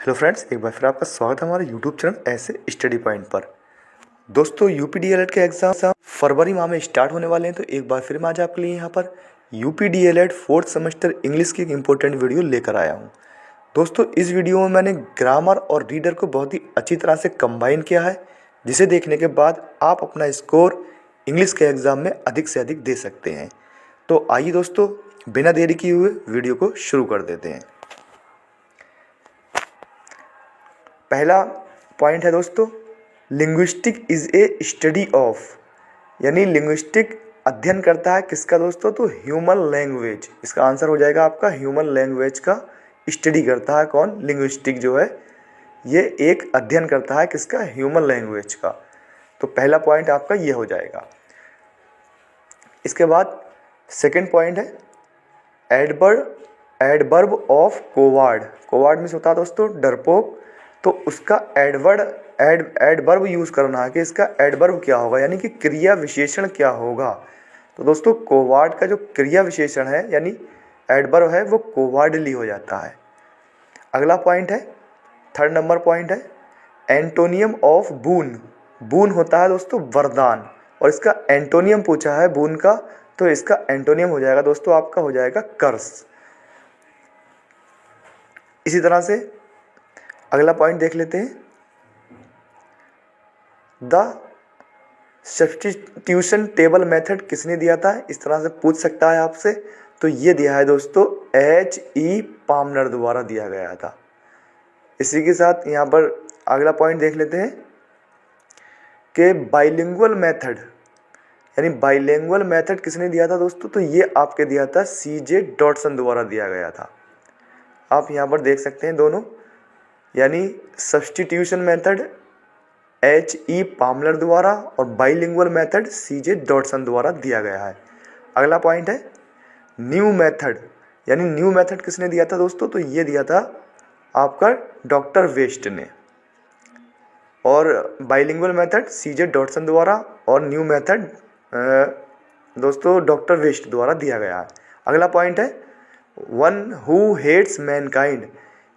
Hello friends, एक बार फिर आपका स्वागत है हमारे यूट्यूब चैनल ऐसे स्टडी पॉइंट पर। दोस्तों, यूपी डीएलएड के एग्ज़ाम फरवरी माह में स्टार्ट होने वाले हैं, तो एक बार फिर मैं आज आपके लिए यहाँ पर UP DElEd fourth semester English की एक इम्पोर्टेंट वीडियो लेकर आया हूँ। दोस्तों, इस वीडियो में मैंने ग्रामर और रीडर को बहुत ही अच्छी तरह से कंबाइन किया है, जिसे देखने के बाद आप अपना स्कोर इंग्लिश के एग्ज़ाम में अधिक से अधिक दे सकते हैं। तो आइए दोस्तों, बिना देरी किए हुए वीडियो को शुरू कर देते हैं। पहला पॉइंट है दोस्तों, linguistic is a study of, यानी लिंग्विस्टिक अध्ययन करता है किसका दोस्तों, तो ह्यूमन लैंग्वेज। इसका आंसर हो जाएगा आपका ह्यूमन लैंग्वेज का स्टडी करता है कौन, लिंग्विस्टिक जो है ये एक अध्ययन करता है किसका, ह्यूमन लैंग्वेज का। तो पहला पॉइंट आपका ये हो जाएगा। इसके बाद सेकंड पॉइंट है एडवर्ब ऑफ कोवार्ड। कोवार्ड मीन्स होता है दोस्तों डरपोक, तो उसका एडवर्ब यूज़ करना है कि इसका एडवर्ब क्या होगा, यानी कि क्रिया विशेषण क्या होगा। तो दोस्तों, कोवार्ड का जो क्रिया विशेषण है यानी एडवर्ब है वो कोवार्डली हो जाता है। अगला पॉइंट है, थर्ड नंबर पॉइंट है एंटोनियम ऑफ बून। बून होता है दोस्तों वरदान, और इसका एंटोनियम पूछा है बून का, तो इसका एंटोनियम हो जाएगा दोस्तों आपका हो जाएगा कर्स। इसी तरह से अगला पॉइंट देख लेते हैं, द सब्स्टिट्यूशन टेबल मेथड किसने दिया था, इस तरह से पूछ सकता है आपसे। तो ये दिया है दोस्तों H.E. पामनर द्वारा दिया गया था। इसी के साथ यहाँ पर अगला पॉइंट देख लेते हैं कि बाइलिंगुअल मेथड, यानी बाइलिंगुअल मेथड किसने दिया था दोस्तों, तो ये आपके दिया था C.J. डॉटसन द्वारा दिया गया था। आप यहाँ पर देख सकते हैं दोनों, यानी सब्स्टिट्यूशन मेथड H.E. पामलर द्वारा और बाइलिंगुअल मेथड C.J. डॉटसन द्वारा दिया गया है। अगला पॉइंट है न्यू मेथड, यानी न्यू मेथड किसने दिया था दोस्तों, तो ये दिया था आपका डॉक्टर वेस्ट ने, और बाइलिंगुअल मेथड C.J. डॉटसन द्वारा और न्यू मेथड दोस्तों डॉक्टर वेस्ट द्वारा दिया गया है। अगला पॉइंट है वन हु हेट्स मैनकाइंड,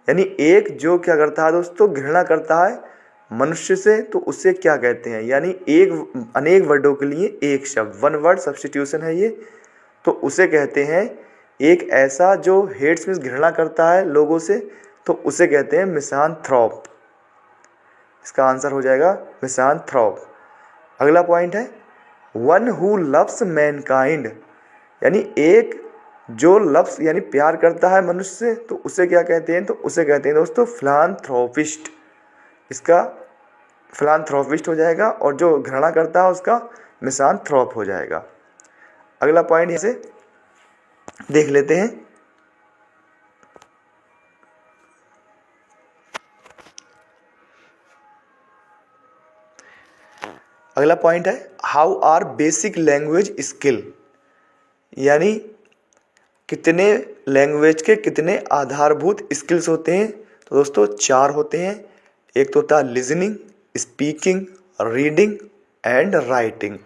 यानी एक जो क्या करता है दोस्तों, घृणा करता है मनुष्य से, तो उसे क्या कहते हैं, यानी एक अनेक वर्डों के लिए एक शब्द, वन वर्ड सब्स्टिट्यूशन है ये, तो उसे कहते हैं एक ऐसा जो हेट्स मीन्स घृणा करता है लोगों से, तो उसे कहते हैं मिसांथ्रोप। इसका आंसर हो जाएगा मिसांथ्रोप। अगला पॉइंट है वन हु लव्स मैनकाइंड, यानी एक जो लव्स यानी प्यार करता है मनुष्य से, तो उसे क्या कहते हैं, तो उसे कहते हैं दोस्तों फिलांथ्रोपिस्ट। इसका फिलांथ्रोपिस्ट हो जाएगा, और जो घृणा करता है उसका मिसांथ्रोप हो जाएगा। अगला पॉइंट यहाँ से देख लेते हैं, अगला पॉइंट है how are basic language skill, यानी कितने लैंग्वेज के कितने आधारभूत स्किल्स होते हैं, तो दोस्तों 4 होते हैं। एक तो होता है listening, speaking, reading and writing.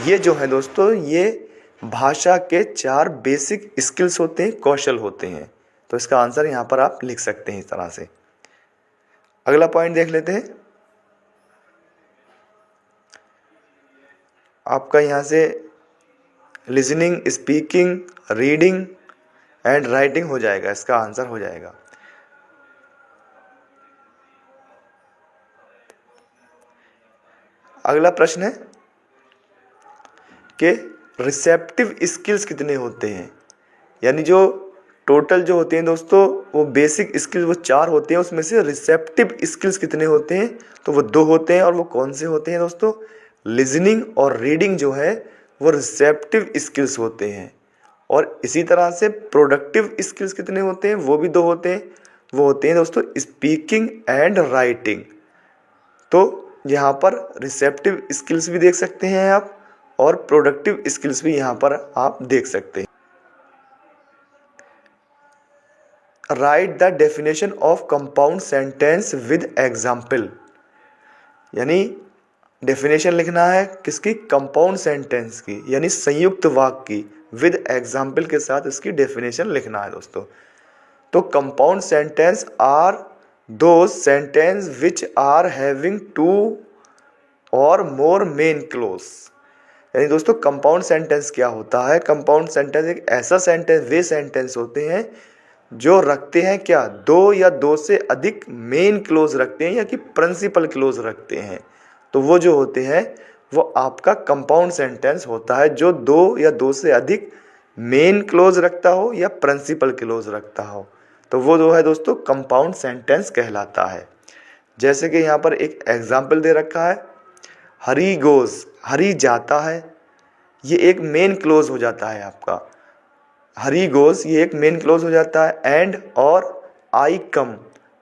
ये जो है दोस्तों ये भाषा के 4 बेसिक स्किल्स होते हैं, कौशल होते हैं। तो इसका आंसर यहाँ पर आप लिख सकते हैं इस तरह से। अगला पॉइंट देख लेते हैं, आपका यहाँ से listening, speaking, reading and writing हो जाएगा, इसका आंसर हो जाएगा। अगला प्रश्न है कि रिसेप्टिव स्किल्स कितने होते हैं, यानी जो टोटल जो होते हैं दोस्तों वो बेसिक स्किल्स वो 4 होते हैं, उसमें से रिसेप्टिव स्किल्स कितने होते हैं, तो वो 2 होते हैं। और वो कौन से होते हैं दोस्तों, लिसनिंग और रीडिंग जो है वो रिसेप्टिव स्किल्स होते हैं। और इसी तरह से प्रोडक्टिव स्किल्स कितने होते हैं, वो भी 2 होते हैं, वो होते हैं दोस्तों स्पीकिंग एंड राइटिंग। तो यहाँ पर रिसेप्टिव स्किल्स भी देख सकते हैं आप, और प्रोडक्टिव स्किल्स भी यहाँ पर आप देख सकते हैं। Right the definition of compound sentence with example, यानी डेफिनेशन लिखना है किसकी, कंपाउंड सेंटेंस की, यानी संयुक्त वाक्य की, विद एग्जाम्पल के साथ इसकी डेफिनेशन लिखना है दोस्तों। तो compound sentence are those sentence which are having two or more main close. यानी दोस्तों कंपाउंड सेंटेंस क्या होता है? कंपाउंड सेंटेंस एक ऐसा सेंटेंस, वे सेंटेंस होते हैं जो रखते हैं क्या, दो या दो से अधिक मेन क्लोज रखते हैं या कि प्रिंसिपल क्लोज रखते हैं। तो वो जो होते हैं वो आपका कंपाउंड सेंटेंस होता है जो दो या दो से अधिक मेन क्लोज रखता हो या प्रिंसिपल क्लोज रखता हो। तो वो जो है दोस्तों कंपाउंड सेंटेंस कहलाता है। जैसे कि यहाँ पर एक एग्जाम्पल दे रखा है, हरी गोज, हरी जाता है, ये एक मेन क्लोज हो जाता है आपका। हरी गोज ये एक मेन क्लोज हो जाता है। एंड और आई कम,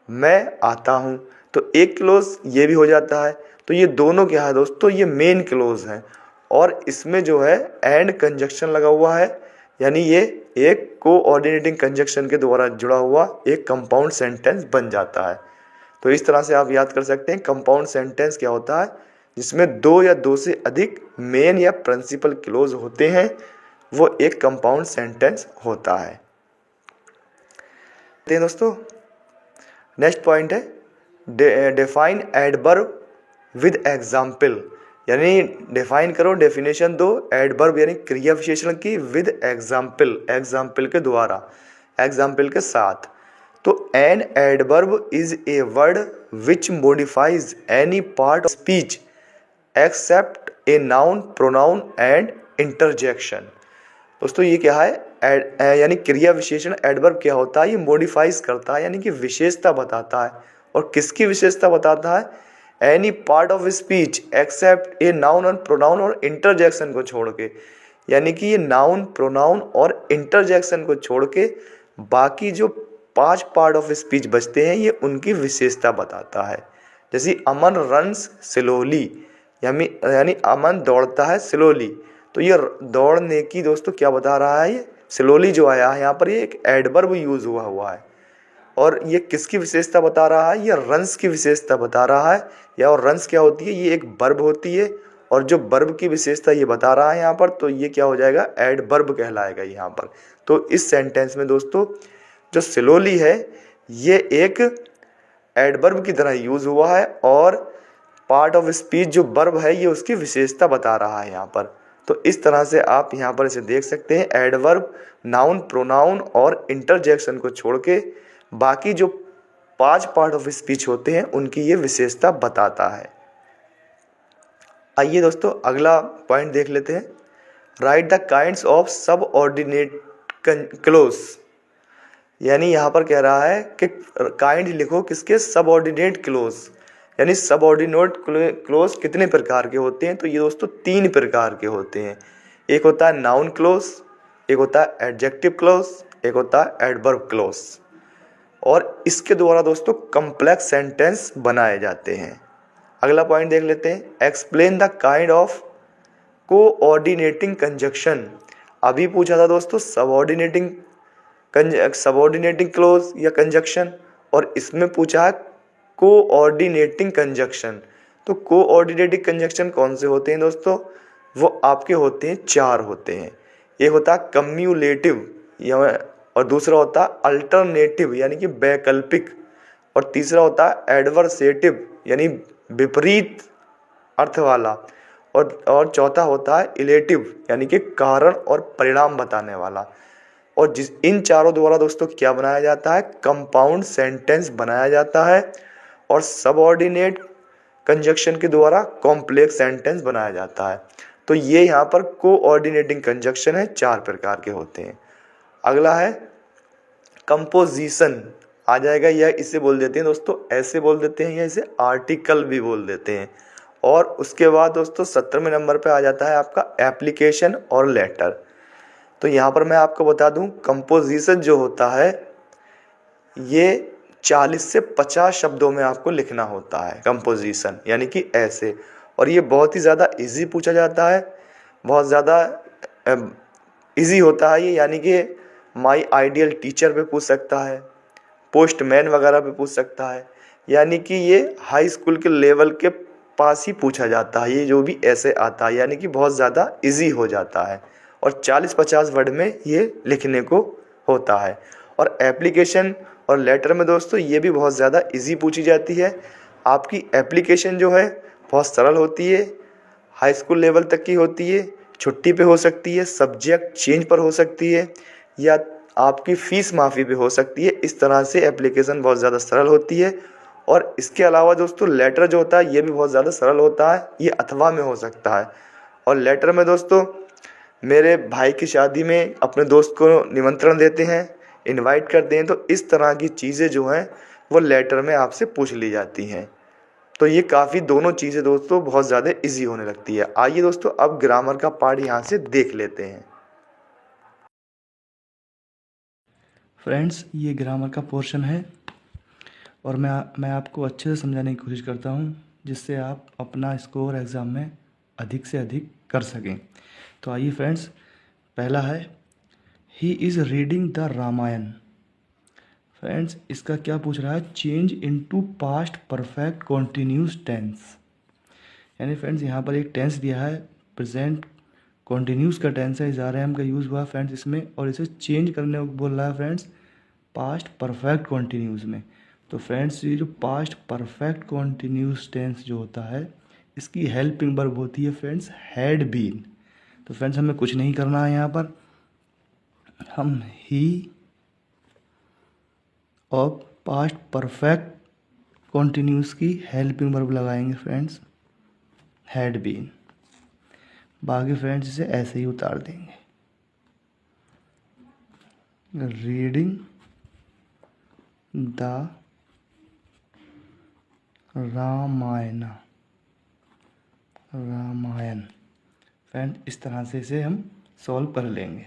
मैं आता हूँ, तो एक क्लोज ये भी हो जाता है। तो ये दोनों क्या है दोस्तों, ये मेन क्लोज हैं और इसमें जो है एंड कंजक्शन लगा हुआ है, यानी ये एक कोऑर्डिनेटिंग कंजक्शन के द्वारा जुड़ा हुआ एक कंपाउंड सेंटेंस बन जाता है। तो इस तरह से आप याद कर सकते हैं कंपाउंड सेंटेंस क्या होता है, जिसमें दो या दो से अधिक मेन या प्रिंसिपल क्लोज होते हैं, वो एक कंपाउंड सेंटेंस होता है। दोस्तों नेक्स्ट पॉइंट है डिफाइन एडवर्ब विद एग्जाम्पल, यानी डिफाइन करो, डेफिनेशन दो एडवर्ब यानी क्रिया विशेषण की विद एग्जाम्पल, एग्जाम्पल के द्वारा, एग्जाम्पल के साथ। तो an adverb is a word which modifies any part of speech except a noun, pronoun and interjection. दोस्तों ये क्या है, यानी क्रिया विशेषण एडवर्ब क्या होता है, ये मॉडिफाइज करता है यानी कि विशेषता बताता है। और किसकी विशेषता बताता है? Any part of speech except a noun or pronoun or interjection को छोड़ के, यानी कि ये नाउन, प्रोनाउन और इंटरजेक्शन को छोड़ के बाकी जो 5 पार्ट ऑफ स्पीच बचते हैं ये उनकी विशेषता बताता है। जैसे अमन रन्स स्लोली, यानी अमन दौड़ता है स्लोली, तो ये दौड़ने की दोस्तों क्या बता रहा है, ये स्लोली जो आया है यहाँ पर ये एक एडवर्ब यूज हुआ है। और ये किसकी विशेषता बता रहा है? ये रन्स की विशेषता बता रहा है। या और रन्स क्या होती है? ये एक वर्ब होती है और जो वर्ब की विशेषता ये बता रहा है यहाँ पर, तो ये क्या हो जाएगा? एडवर्ब कहलाएगा यहाँ पर। तो इस सेंटेंस में दोस्तों जो स्लोली है ये एक एडवर्ब की तरह यूज हुआ है और पार्ट ऑफ स्पीच जो वर्ब है ये उसकी विशेषता बता रहा है यहाँ पर। तो इस तरह से आप यहाँ पर इसे देख सकते हैं, adverb noun, pronoun or interjection को छोड़ के बाकी जो 5 पार्ट ऑफ स्पीच होते हैं उनकी ये विशेषता बताता है। आइए दोस्तों अगला पॉइंट देख लेते हैं, right the kinds of subordinate close. यानी यहाँ पर कह रहा है कि काइंड लिखो किसके? Subordinate close. यानी सबऑर्डिनेट क्लोज कितने प्रकार के होते हैं? तो ये दोस्तों 3 प्रकार के होते हैं। एक होता है नाउन क्लोज, एक होता है एडजेक्टिव क्लोज, एक होता है एडवर्ब क्लोज। और इसके द्वारा दोस्तों कॉम्प्लेक्स सेंटेंस बनाए जाते हैं। अगला पॉइंट देख लेते हैं, explain the kind of coordinating conjunction. अभी पूछा था दोस्तों सबऑर्डिनेटिंग क्लोज या कंजक्शन, और इसमें पूछा है कोऑर्डिनेटिंग कंजक्शन। तो कोऑर्डिनेटिंग कंजक्शन कौन से होते हैं दोस्तों? वो आपके होते हैं 4 होते हैं। एक होता है कम्युलेटिव और दूसरा होता है अल्टरनेटिव यानी कि वैकल्पिक, और तीसरा होता है एडवर्सेटिव यानी विपरीत अर्थ वाला, और चौथा होता है इलेटिव यानी कि कारण और परिणाम बताने वाला। और इन चारों द्वारा दोस्तों क्या बनाया जाता है? कंपाउंड सेंटेंस बनाया जाता है। और सबऑर्डिनेट कंजक्शन के द्वारा कॉम्प्लेक्स सेंटेंस बनाया जाता है। तो ये यहाँ पर कोऑर्डिनेटिंग कंजक्शन है, 4 प्रकार के होते हैं। अगला है कंपोजिशन आ जाएगा, या इसे बोल देते हैं दोस्तों, ऐसे बोल देते हैं या इसे आर्टिकल भी बोल देते हैं। और उसके बाद दोस्तों 17वें नंबर पे आ जाता है आपका एप्लीकेशन और लेटर। तो यहाँ पर मैं आपको बता दूं कंपोजिशन जो होता है ये 40 से 50 शब्दों में आपको लिखना होता है कंपोजिशन, यानी कि ऐसे। और ये बहुत ही ज़्यादा इजी पूछा जाता है, बहुत ज़्यादा इजी होता है ये, यानी कि माई आइडियल टीचर पे पूछ सकता है, पोस्टमैन वगैरह पे पूछ सकता है, यानी कि ये हाई स्कूल के लेवल के पास ही पूछा जाता है ये जो भी ऐसे आता है, यानी कि बहुत ज़्यादा इजी हो जाता है और 40-50 वर्ड में ये लिखने को होता है। और एप्लीकेशन और लेटर में दोस्तों ये भी बहुत ज़्यादा इजी पूछी जाती है। आपकी एप्लीकेशन जो है बहुत सरल होती है, हाई स्कूल लेवल तक की होती है, छुट्टी पे हो सकती है, सब्जेक्ट चेंज पर हो सकती है, या आपकी फ़ीस माफ़ी भी हो सकती है। इस तरह से एप्लीकेशन बहुत ज़्यादा सरल होती है। और इसके अलावा दोस्तों लेटर जो होता है ये भी बहुत ज़्यादा सरल होता है, ये अथवा में हो सकता है। और लेटर में दोस्तों मेरे भाई की शादी में अपने दोस्त को निमंत्रण देते हैं, इनवाइट करते हैं, तो इस तरह की चीज़ें जो हैं वो लेटर में आपसे पूछ ली जाती हैं। तो ये काफ़ी दोनों चीज़ें दोस्तों बहुत ज़्यादा इजी होने लगती है। आइए दोस्तों अब ग्रामर का पार्ट यहाँ से देख लेते हैं। फ्रेंड्स, ये ग्रामर का पोर्शन है और मैं आपको अच्छे से समझाने की कोशिश करता हूँ जिससे आप अपना स्कोर एग्ज़ाम में अधिक से अधिक कर सकें। तो आइए फ्रेंड्स, पहला है he is reading the Ramayana. Friends, इसका क्या पूछ रहा है? Change into past perfect continuous tense. यानी फ्रेंड्स यहाँ पर एक टेंस दिया है, प्रेजेंट कॉन्टिन्यूस का टेंस है, इज़ आर एम का यूज़ हुआ फ्रेंड्स इसमें, और इसे चेंज करने को बोल रहा है फ्रेंड्स पास्ट परफेक्ट कॉन्टिन्यूस में। तो फ्रेंड्स ये जो पास्ट परफेक्ट कॉन्टिन्यूस टेंस जो होता है इसकी हेल्पिंग वर्ब होती है फ्रेंड्स हैड बीन। तो फ्रेंड्स हमें कुछ नहीं करना है, यहाँ पर हम ही और पास्ट परफेक्ट कॉन्टिन्यूस की हेल्पिंग वर्ब लगाएंगे फ्रेंड्स हैड बीन। बाकी फ्रेंड्स इसे ऐसे ही उतार देंगे। रीडिंग द रामायण फ्रेंड, इस तरह से इसे हम सॉल्व कर लेंगे।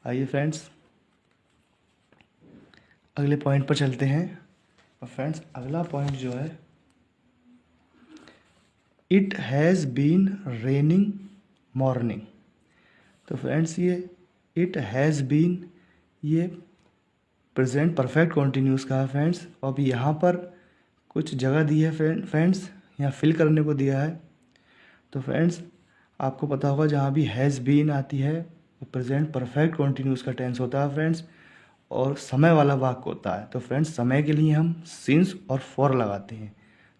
आइए फ्रेंड्स अगले पॉइंट पर चलते हैं। और फ्रेंड्स अगला पॉइंट जो है, it has been raining morning. तो फ्रेंड्स ये इट हैज़ बीन ये प्रेजेंट परफेक्ट कॉन्टिन्यूस का है फ्रेंड्स। और अभी यहाँ पर कुछ जगह दी है फ्रेंड्स, यहाँ फिल करने को दिया है। तो फ्रेंड्स आपको पता होगा जहाँ भी हैज़ बीन आती है वो प्रेजेंट परफेक्ट कॉन्टिन्यूस का टेंस होता है फ्रेंड्स, और समय वाला वाक्य होता है। तो फ्रेंड्स समय के लिए हम सिंस और फॉर लगाते हैं।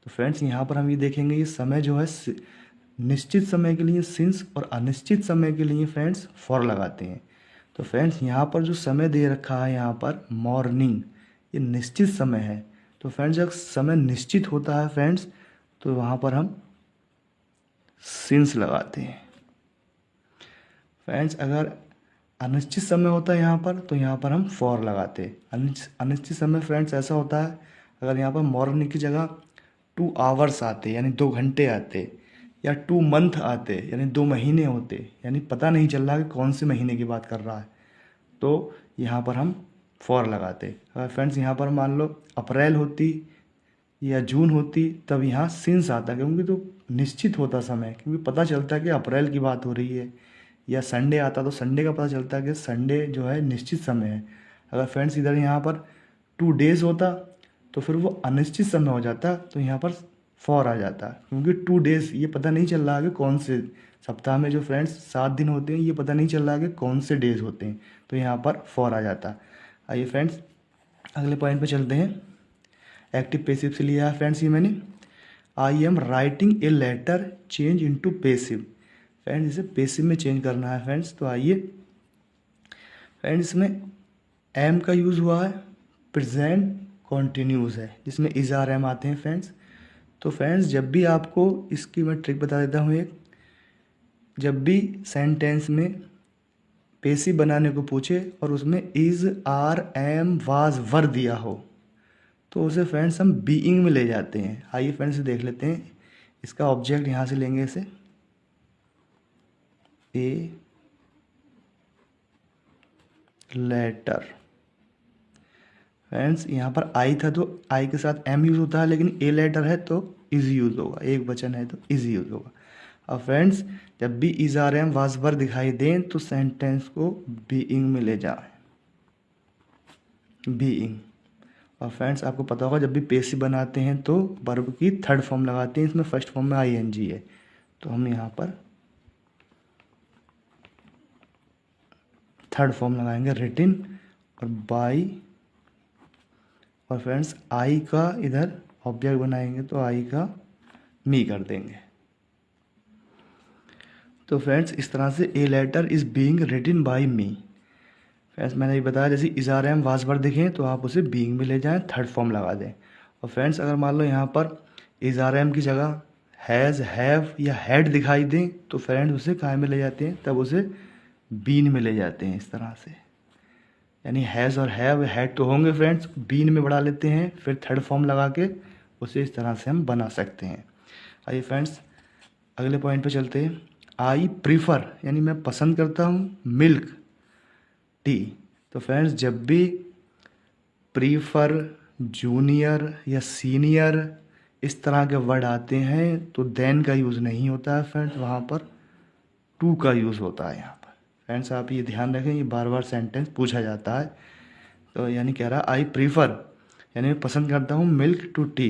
तो फ्रेंड्स यहाँ पर हम ये देखेंगे ये समय जो है निश्चित समय के लिए सिंस और अनिश्चित समय के लिए फ्रेंड्स फॉर लगाते हैं। तो फ्रेंड्स यहाँ पर जो समय दे रखा है यहाँ पर मॉर्निंग, ये निश्चित समय है। तो फ्रेंड्स जब समय निश्चित होता है फ्रेंड्स तो वहाँ पर हम सिंस लगाते हैं। फ्रेंड्स अगर अनिश्चित समय होता है यहाँ पर तो यहाँ पर हम फॉर लगाते हैं। अनिश्चित समय फ्रेंड्स ऐसा होता है अगर यहाँ पर मॉर्निंग की जगह 2 आवर्स आते यानी 2 घंटे आते, या 2 मंथ आते यानी 2 महीने होते, यानी पता नहीं चल रहा कि कौन से महीने की बात कर रहा है, तो यहाँ पर हम फॉर लगाते। अगर फ्रेंड्स यहाँ पर मान लो अप्रैल होती या जून होती तब यहाँ सिंस आता, क्योंकि तो निश्चित होता समय, क्योंकि पता चलता है कि अप्रैल की बात हो रही है। या संडे आता तो संडे का पता चलता है कि संडे जो है निश्चित समय है। अगर फ्रेंड्स इधर यहाँ पर 2 डेज होता तो फिर वो अनिश्चित समय हो जाता, तो यहाँ पर फॉर आ जाता, क्योंकि 2 डेज ये पता नहीं चल रहा है कि कौन से सप्ताह में जो फ्रेंड्स 7 दिन होते हैं ये पता नहीं चल रहा है कि कौन से डेज होते हैं, तो यहाँ पर फॉर आ जाता। आइए फ्रेंड्स अगले पॉइंट पे चलते हैं। एक्टिव पेसिव से लिया है फ्रेंड्स ये मैंने, I am writing a letter change into passive. Friends इसे पेसिव में चेंज करना है फ्रेंड्स। तो आइए फ्रेंड्स इसमें एम का यूज़ हुआ है, प्रेजेंट कॉन्टिन्यूस है जिसमें इज आर एम आते हैं फ्रेंड्स। तो फ्रेंड्स जब भी आपको इसकी मैं ट्रिक बता देता हूँ एक, जब भी सेंटेंस में पेसिव बनाने को पूछे और उसमें is are am was were दिया हो तो उसे फ्रेंड्स हम बीइंग में ले जाते हैं। आइए फ्रेंड्स देख लेते हैं। इसका ऑब्जेक्ट यहाँ से लेंगे इसे ए लेटर। फ्रेंड्स यहाँ पर आई था तो आई के साथ एम यूज़ होता है, लेकिन ए लेटर है तो इज यूज़ होगा, एक वचन है तो इज यूज़ होगा। अब फ्रेंड्स जब भी is are am was were दिखाई दें तो सेंटेंस को बीइंग में ले जाए, बीइंग। और फ्रेंड्स आपको पता होगा जब भी पेसिव बनाते हैं तो वर्ब की थर्ड फॉर्म लगाते हैं, इसमें फर्स्ट फॉर्म में आईएनजी है, तो हम यहाँ पर थर्ड फॉर्म लगाएंगे रिटिन और बाई और फ्रेंड्स आई का इधर ऑब्जेक्ट बनाएंगे तो आई का मी कर देंगे। तो फ्रेंड्स इस तरह से a letter is being written by me. Friends मैंने ये बताया जैसे इज़ार एम वाजवर दिखें तो आप उसे बीइंग में ले जाएं, थर्ड फॉर्म लगा दें। और फ्रेंड्स अगर मान लो यहाँ पर इज़ार एम की जगह हैज़, हैव या हैड दिखाई दें तो फ्रेंड्स उसे काय में ले जाते हैं, तब उसे बीन में ले जाते हैं इस तरह से। यानी हैज़ और हैव, हैड तो होंगे फ्रेंड्स, बीन में बढ़ा लेते हैं, फिर थर्ड फॉर्म लगा के उसे इस तरह से हम बना सकते हैं। आइए फ्रेंड्स अगले पॉइंट पे चलते हैं। आई प्रीफर यानी मैं पसंद करता हूँ मिल्क टी। तो फ्रेंड्स जब भी प्रीफर, जूनियर या सीनियर इस तरह के वर्ड आते हैं तो देन का यूज़ नहीं होता है फ्रेंड्स, वहाँ पर टू का यूज़ होता है यहाँ पर। फ्रेंड्स आप ये ध्यान रखें, ये बार बार सेंटेंस पूछा जाता है। तो यानी कह रहा आई प्रीफर यानी मैं पसंद करता हूँ मिल्क टू टी,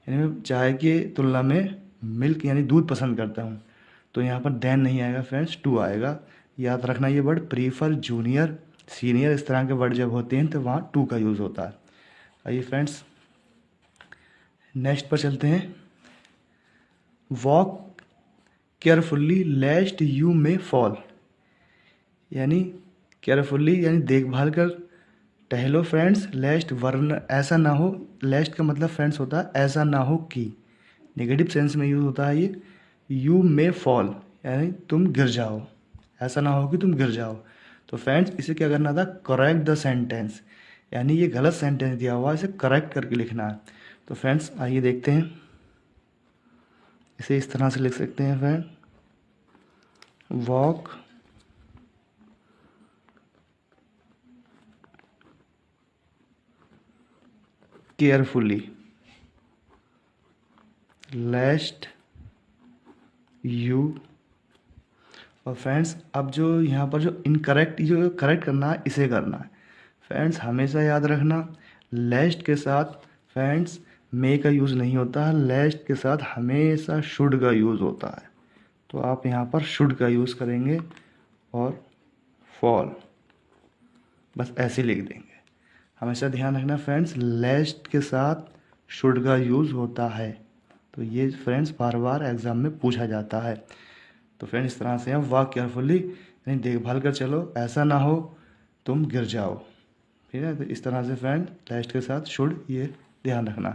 यानी मैं चाय की तुलना में मिल्क यानी दूध पसंद करता हूँ। तो यहाँ पर देन नहीं आएगा फ्रेंड्स, टू आएगा। याद रखना ये वर्ड प्रीफर, जूनियर, सीनियर इस तरह के वर्ड जब होते हैं तो वहाँ टू का यूज़ होता है। आइए फ्रेंड्स नेक्स्ट पर चलते हैं। Walk carefully लेस्ट you may fall, यानी केयरफुल्ली यानी देखभाल कर टहलो फ्रेंड्स, लेस्ट वरना ऐसा ना हो। लेस्ट का मतलब फ्रेंड्स होता है ऐसा ना हो कि, नेगेटिव सेंस में यूज़ होता है ये। यू मे फॉल यानी तुम गिर जाओ, ऐसा ना हो कि तुम गिर जाओ। तो फ्रेंड्स इसे क्या करना था, करेक्ट द सेंटेंस, यानी ये गलत सेंटेंस दिया हुआ है, इसे करेक्ट करके लिखना है। तो फ्रेंड्स आइए देखते हैं, इसे इस तरह से लिख सकते हैं फ्रेंड, वॉक केयरफुली लेस्ट यू। और फ्रेंड्स अब जो यहाँ पर जो इनकरेक्ट, जो करेक्ट करना है इसे करना है फ्रेंड्स। हमेशा याद रखना लेस्ट के साथ फ्रेंड्स मे का यूज़ नहीं होता है, लेस्ट के साथ हमेशा शुड का यूज़ होता है। तो आप यहाँ पर शुड का यूज़ करेंगे और फॉल बस ऐसे लिख देंगे। हमेशा ध्यान रखना फ्रेंड्स लेस्ट के साथ शुड का यूज़ होता है। तो ये फ्रेंड्स बार बार एग्ज़ाम में पूछा जाता है। तो फ्रेंड्स इस तरह से हम वॉक केयरफुली यानी देखभाल कर चलो, ऐसा ना हो तुम गिर जाओ, ठीक है। तो इस तरह से फ्रेंड लेस्ट के साथ शुड ये ध्यान रखना।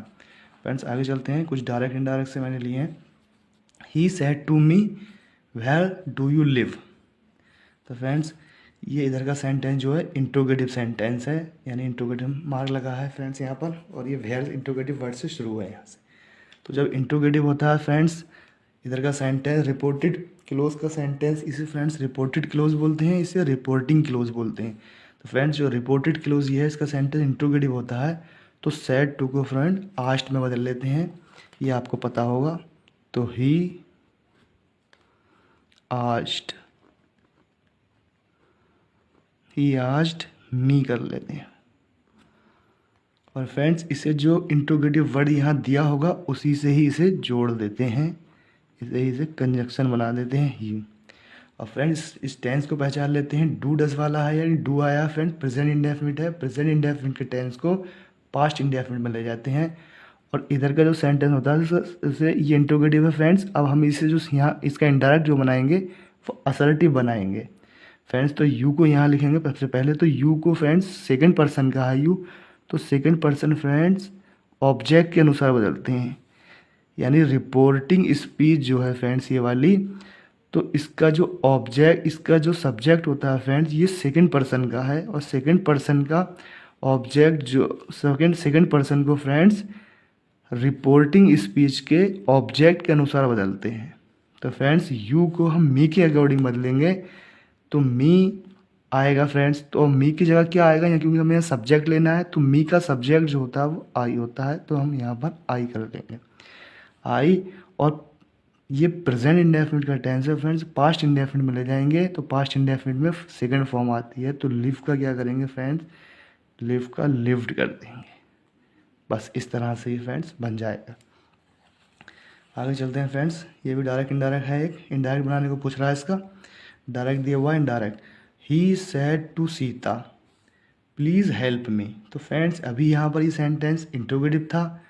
फ्रेंड्स आगे चलते हैं, कुछ डायरेक्ट इनडायरेक्ट से मैंने लिए हैं। He said to me where do you live. तो फ्रेंड्स ये इधर का सेंटेंस जो है इंट्रोगेटिव सेंटेंस है, यानी इंट्रोगेटिव मार्क लगा है फ्रेंड्स यहाँ पर, और ये वेयर इंट्रोगेटिव वर्ड से शुरू है यहाँ से। तो जब इंट्रोगेटिव होता है फ्रेंड्स इधर का सेंटेंस रिपोर्टेड क्लोज का सेंटेंस, इसे फ्रेंड्स रिपोर्टेड क्लोज बोलते हैं, इसे रिपोर्टिंग क्लोज बोलते हैं। तो फ्रेंड्स जो रिपोर्टेड क्लोज ये है, इसका सेंटेंस इंट्रोगेटिव होता है, तो सेड टू को फ्रेंड आस्ट में बदल लेते हैं, ये आपको पता होगा। तो ही आस्ट, ही आस्ड मी कर लेते हैं। और फ्रेंड्स इसे जो इंट्रोगेटिव वर्ड यहाँ दिया होगा उसी से ही इसे जोड़ देते हैं, इसे कंजक्शन बना देते हैं ही। और फ्रेंड्स इस टेंस को पहचान लेते हैं, डू डज वाला है यानी डू आया फ्रेंड्स, प्रेजेंट इंडेफिनिट है, प्रेजेंट इंडेफिनिट के टेंस को पास्ट इंडेफिनिट में ले जाते हैं। और इधर का जो सेंटेंस होता है जैसे ये इंट्रोगेटिव है फ्रेंड्स, अब हम इसे जो यहाँ इसका इंडायरेक्ट जो बनाएंगे वो असर्टिव बनाएंगे फ्रेंड्स। तो यू को यहाँ लिखेंगे सबसे पहले, तो यू को फ्रेंड्स सेकंड पर्सन का है यू, तो सेकंड पर्सन फ्रेंड्स ऑब्जेक्ट के अनुसार बदलते हैं, यानी रिपोर्टिंग स्पीच जो है फ्रेंड्स ये वाली, तो इसका जो ऑब्जेक्ट, इसका जो सब्जेक्ट होता है फ्रेंड्स ये सेकंड पर्सन का है, और सेकंड पर्सन का ऑब्जेक्ट जो सेकंड पर्सन को फ्रेंड्स रिपोर्टिंग स्पीच के ऑब्जेक्ट के अनुसार बदलते हैं। तो फ्रेंड्स यू को हम मी के अकॉर्डिंग बदलेंगे, तो मी आएगा फ्रेंड्स, तो मी की जगह क्या आएगा यहाँ, क्योंकि हमें सब्जेक्ट लेना है, तो मी का सब्जेक्ट जो होता है वो आई होता है, तो हम यहाँ पर आई कर देंगे आई। और ये प्रेजेंट इंडेफिनिट का टेंस है फ्रेंड्स, पास्ट इंडेफिनिट में ले जाएंगे, तो पास्ट इंडेफिनिट में सेकंड फॉर्म आती है, तो लिव का क्या करेंगे फ्रेंड्स, लिव का लिव्ड कर देंगे। बस इस तरह से ही फ्रेंड्स बन जाएगा। आगे चलते हैं फ्रेंड्स, ये भी डायरेक्ट इनडायरेक्ट है, एक इनडायरेक्ट बनाने को पूछ रहा है, इसका डायरेक्ट दिया हुआ है indirect. He said to Sita, please help me. तो फ्रेंड्स अभी यहाँ पर ये सेंटेंस इंट्रोगेटिव था,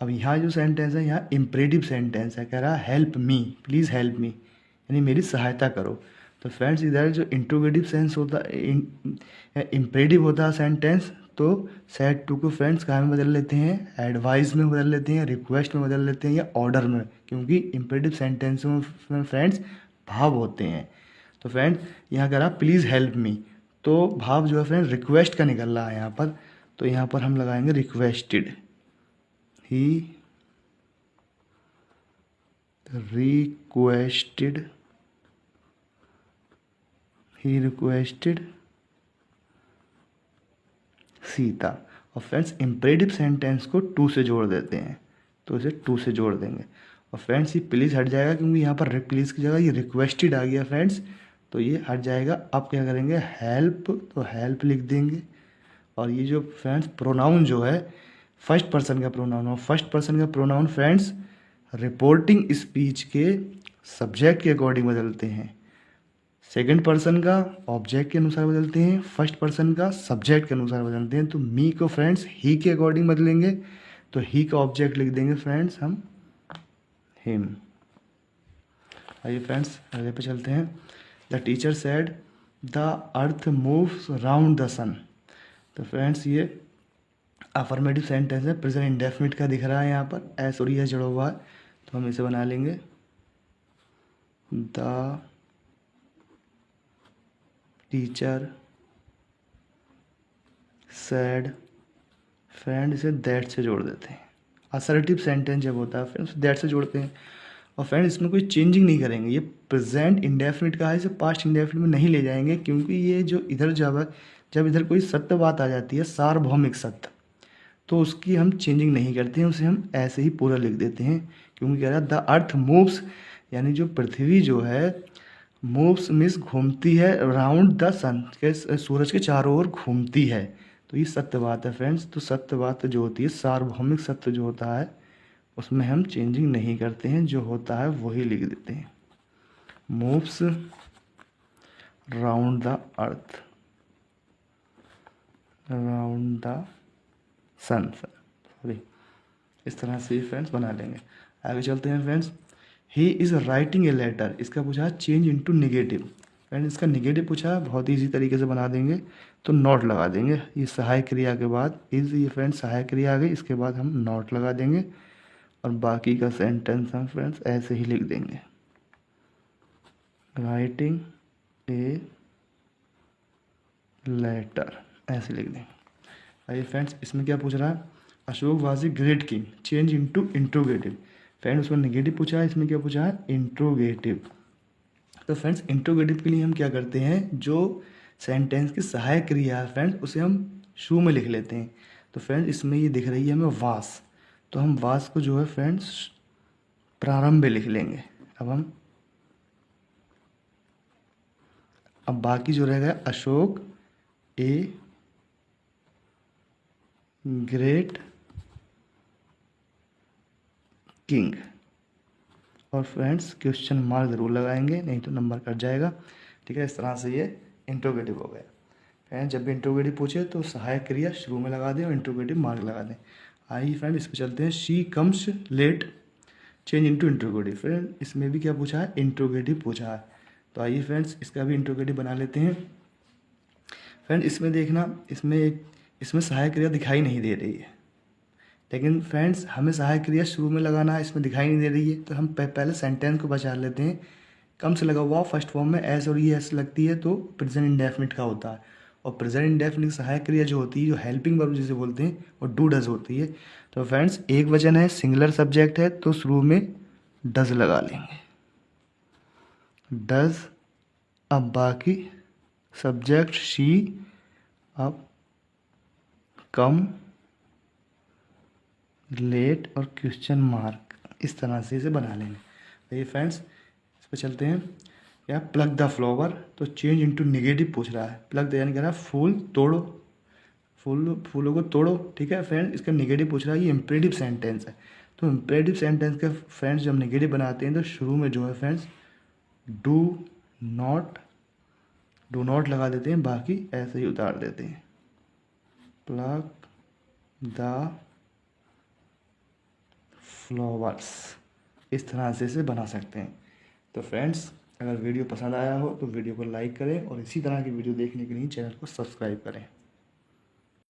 अब यहाँ जो सेंटेंस है यहाँ इम्परेटिव सेंटेंस है, कह रहा है हेल्प मी, प्लीज़ हेल्प मी, यानी मेरी सहायता करो। तो फ्रेंड्स इधर जो इंट्रोगेटिव सेंस होता इम्परेटिव होता है सेंटेंस, तो सेड टू को फ्रेंड्स कहाँ में बदल लेते हैं, एडवाइस में बदल लेते हैं, रिक्वेस्ट में बदल लेते हैं या ऑर्डर में, क्योंकि इम्परेटिव सेंटेंस में फ्रेंड्स भाव होते हैं। तो फ्रेंड्स यहाँ कह रहा प्लीज़ हेल्प मी, तो भाव जो है फ्रेंड रिक्वेस्ट का निकल रहा है यहाँ पर, तो यहाँ पर हम लगाएंगे requested. He requested, he requested Sita. और फ्रेंड्स इम्परेटिव सेंटेंस को टू से जोड़ देते हैं, तो इसे टू से जोड़ देंगे। और फ्रेंड्स ये प्लीज़ हट जाएगा क्योंकि यहाँ पर प्लीज़ की जगह ये रिक्वेस्टेड आ गया फ्रेंड्स, तो ये हट जाएगा। अब क्या करेंगे, हेल्प, तो हेल्प लिख देंगे। और ये जो फ्रेंड्स प्रोनाउन जो है फर्स्ट पर्सन का प्रोनाउन हो, फर्स्ट पर्सन का प्रोनाउन फ्रेंड्स रिपोर्टिंग स्पीच के सब्जेक्ट के अकॉर्डिंग बदलते हैं, सेकंड पर्सन का ऑब्जेक्ट के अनुसार बदलते हैं, फर्स्ट पर्सन का सब्जेक्ट के अनुसार बदलते हैं। तो मी को फ्रेंड्स ही के अकॉर्डिंग बदलेंगे, तो ही का ऑब्जेक्ट लिख देंगे फ्रेंड्स हम हिम। आइए फ्रेंड्स आगे पे चलते हैं। The teacher said the earth moves round the sun. तो फ्रेंड्स ये अफर्मेटिव सेंटेंस है, प्रेजेंट इंडेफिनिट का दिख रहा है यहाँ पर, एस और ये जुड़ा हुआ है, तो हम इसे बना लेंगे द टीचर सैड। फ्रेंड इसे दैट से जोड़ देते हैं, असर्टिव सेंटेंस जब होता है फ्रेंड्स दैट से जोड़ते हैं। और फ्रेंड इसमें कोई चेंजिंग नहीं करेंगे, ये प्रेजेंट इंडेफिनिट का है, इसे पास्ट इंडेफिनिट में नहीं ले जाएंगे, क्योंकि ये जो इधर जब इधर कोई सत्य बात आ जाती है, सार्वभौमिक सत्य, तो उसकी हम चेंजिंग नहीं करते हैं, उसे हम ऐसे ही पूरा लिख देते हैं। क्योंकि कह रहा है द अर्थ मूव्स, यानी जो पृथ्वी जो है मूव्स मीन्स घूमती है, राउंड द सन के सूरज के चारों ओर घूमती है, तो ये सत्य बात है फ्रेंड्स। तो सत्य बात जो होती है, सार्वभौमिक सत्य जो होता है, उसमें हम चेंजिंग नहीं करते हैं, जो होता है वही लिख देते हैं। Moves round the earth, round the sun, sorry, इस तरह से फ्रेंड्स बना लेंगे। आगे चलते हैं friends. He is writing a letter, इसका पूछा चेंज इनटू नेगेटिव। फ्रेंड्स इसका नेगेटिव पूछा, बहुत ही इजी तरीके से बना देंगे, तो नॉट लगा देंगे। ये सहायक क्रिया के बाद इज़, ये फ्रेंड्स सहायक क्रिया आ गई, इसके बाद हम नॉट लगा देंगे, और बाकी का सेंटेंस हम फ्रेंड्स ऐसे ही लिख देंगे, राइटिंग ए लेटर, ऐसे लिख देंगे। आइए फ्रेंड्स इसमें क्या पूछ रहा है, Ashok was a great king, change into interrogative. Friend उसमें नेगेटिव पूछा है, इसमें क्या पूछा है, इंट्रोगेटिव। तो फ्रेंड्स इंट्रोगेटिव के लिए हम क्या करते हैं, जो सेंटेंस की सहायक क्रिया है फ्रेंड्स उसे हम शुरू में लिख लेते हैं। तो फ्रेंड्स इसमें ये दिख रही है हमें वास, तो हम वास को जो है फ्रेंड्स प्रारंभ में लिख लेंगे। अब बाकी जो रह गया, अशोक ए ग्रेट किंग, और फ्रेंड्स क्वेश्चन मार्क ज़रूर लगाएंगे, नहीं तो नंबर कट जाएगा। ठीक है, इस तरह से ये इंट्रोगेटिव हो गया। फ्रेंड्स जब भी इंट्रोगेटिव पूछे तो सहायक क्रिया शुरू में लगा दें और इंट्रोगेटिव मार्क लगा दें। आइए फ्रेंड इस पर चलते हैं। She comes late, change into interrogative. Friend इसमें भी क्या पूछा है, इंट्रोगेटिव पूछा है, तो आइए फ्रेंड्स इसका भी इंट्रोगेटिव बना लेते हैं। फ्रेंड इसमें देखना, इसमें सहायक क्रिया दिखाई नहीं दे रही है, लेकिन फ्रेंड्स हमें सहायक क्रिया शुरू में लगाना है, इसमें दिखाई नहीं दे रही है, तो हम पहले सेंटेंस को बचा लेते हैं। कम से लगा हुआ फर्स्ट फॉर्म में एस और ये एस लगती है, तो प्रेजेंट इंडेफिनिट का होता है, और प्रेजेंट इंडेफिनिट सहायक क्रिया जो होती है, जो हेल्पिंग वर्ब जिसे बोलते हैं, वो डू डज होती है। तो फ्रेंड्स एक वचन है, सिंगुलर सब्जेक्ट है, तो शुरू में डज लगा लेंगे, डज। अब बाकी सब्जेक्ट शी, अब कम, लेट और क्वेश्चन मार्क, इस तरह से इसे बना लेंगे। तो ये फ्रेंड्स इस पर चलते हैं। क्या प्लग द फ्लावर, तो चेंज इनटू नेगेटिव पूछ रहा है। प्लग द यानी कह रहा है फूल तोड़ो, फूलों को तोड़ो। ठीक है फ्रेंड्स, इसका नेगेटिव पूछ रहा है, ये इम्परेटिव सेंटेंस है, तो इम्परेटिव सेंटेंस का फ्रेंड्स जब नेगेटिव बनाते हैं तो शुरू में जो है फ्रेंड्स डू नॉट लगा देते हैं, बाकी ऐसे ही उतार देते हैं। प्लक द फ्लावर्स, इस तरह से इसे बना सकते हैं। तो फ्रेंड्स, अगर वीडियो पसंद आया हो तो वीडियो को लाइक करें और इसी तरह की वीडियो देखने के लिए चैनल को सब्सक्राइब करें।